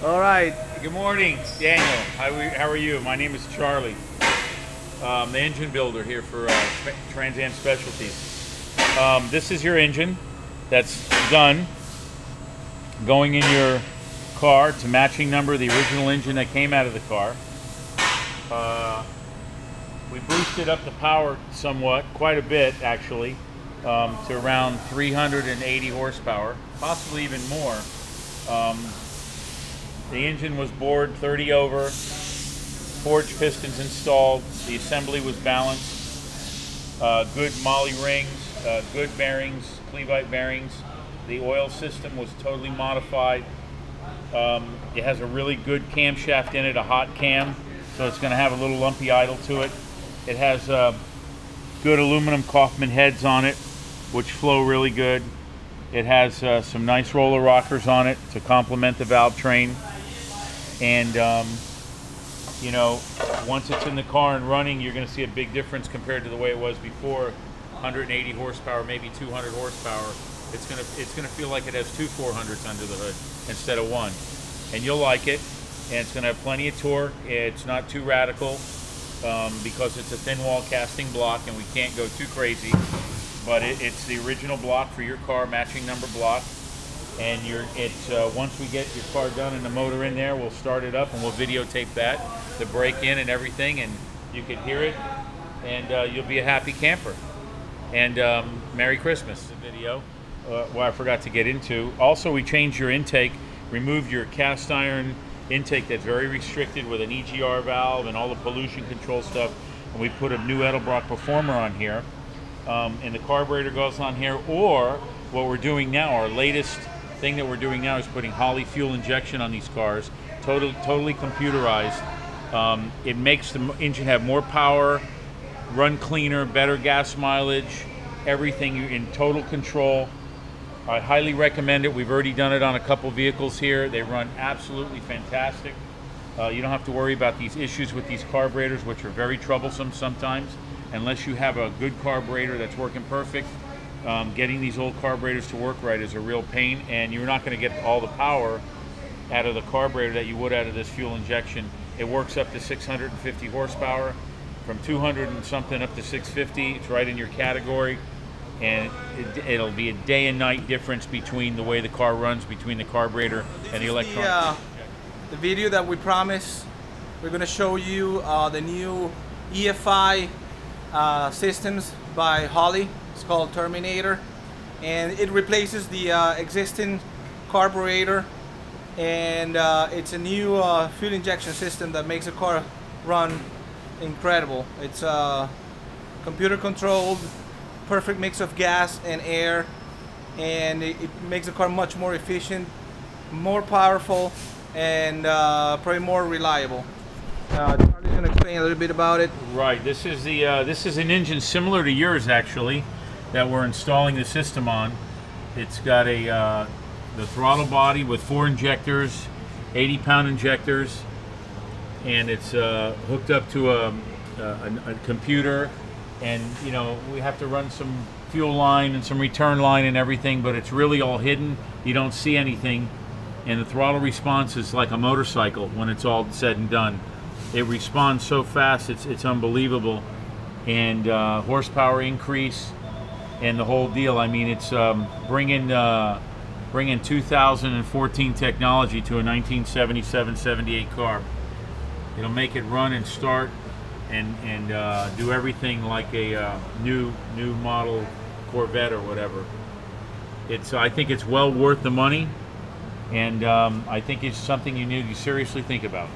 All right. Good morning, Daniel. How are you? My name is Charlie. The engine builder here for Trans Am Specialties. This is your engine that's done, going in your car to matching number, the original engine that came out of the car. We boosted up the power somewhat, quite a bit actually, to around 380 horsepower, possibly even more. The engine was bored 30 over, forged pistons installed, the assembly was balanced, good Molle rings, good bearings, Clevite bearings. The oil system was totally modified. It has a really good camshaft in it, a hot cam, so it's going to have a little lumpy idle to it. It has good aluminum Kaufman heads on it, which flow really good. It has some nice roller rockers on it to complement the valve train. And you know, once it's in the car and running, you're going to see a big difference compared to the way it was before. 180 horsepower, maybe 200 horsepower. It's gonna feel like it has two 400s under the hood instead of one, and you'll like it. And it's going to have plenty of torque. It's not too radical because it's a thin wall casting block, and we can't go too crazy. But it's the original block for your car, matching number block. And once we get your car done and the motor in there, we'll start it up and we'll videotape that, the break in and everything, and you can hear it, and you'll be a happy camper. And Merry Christmas. The video, I forgot to get into. Also, we changed your intake, removed your cast iron intake that's very restricted with an EGR valve and all the pollution control stuff, and we put a new Edelbrock Performer on here, and the carburetor goes on here. Or what we're doing now, our latest thing that we're doing now, is putting Holley fuel injection on these cars, totally computerized. It makes the engine have more power, run cleaner, better gas mileage, everything. You're in total control. I highly recommend it. We've already done it on a couple vehicles here. They run absolutely fantastic. You don't have to worry about these issues with these carburetors, which are very troublesome sometimes. Unless you have a good carburetor that's working perfect, getting these old carburetors to work right is a real pain, and you're not going to get all the power out of the carburetor that you would out of this fuel injection. It works up to 650 horsepower, from 200 and something up to 650. It's right in your category. And it'll be a day and night difference between the way the car runs, between the carburetor and the electronics. The video that we promised. We're going to show you the new EFI systems by Holley. It's called Terminator, and it replaces the existing carburetor, and it's a new fuel injection system that makes the car run incredible. It's computer controlled, perfect mix of gas and air, and it makes the car much more efficient, more powerful, and probably more reliable. Charlie's gonna explain a little bit about it. Right. This is an engine similar to yours, actually, that we're installing the system on. It's got the throttle body with 4 injectors, 80-pound injectors, and it's hooked up to a computer. And you know, we have to run some fuel line and some return line and everything, but it's really all hidden. You don't see anything, and the throttle response is like a motorcycle when it's all said and done. It responds so fast, it's unbelievable. And horsepower increase and the whole deal. I mean, it's bringing 2014 technology to a 1977-78 car. It'll make it run and start and do everything like a new model Corvette or whatever. I think it's well worth the money, and I think it's something you need to seriously think about.